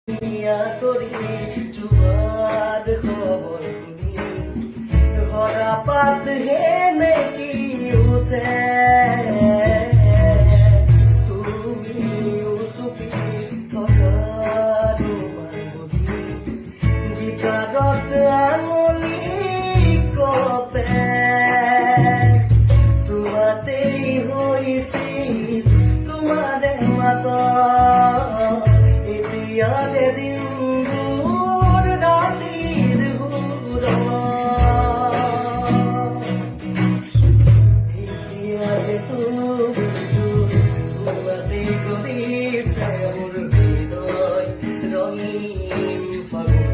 করি তোমার খবর শুনি হরা পাত হে নেকি উঠে তুমি চুপি থকা তোমাৰ বুজি গীতাৰত আঙুলি কপে তোমাতেই হৈছিল তোমাৰে মাত ইয়াতে দিনবোৰ ৰাতিৰ সুৰ এতিয়া যে তোমাতে কৰিছে মোৰ হৃদয় ৰঙীন ফাগুন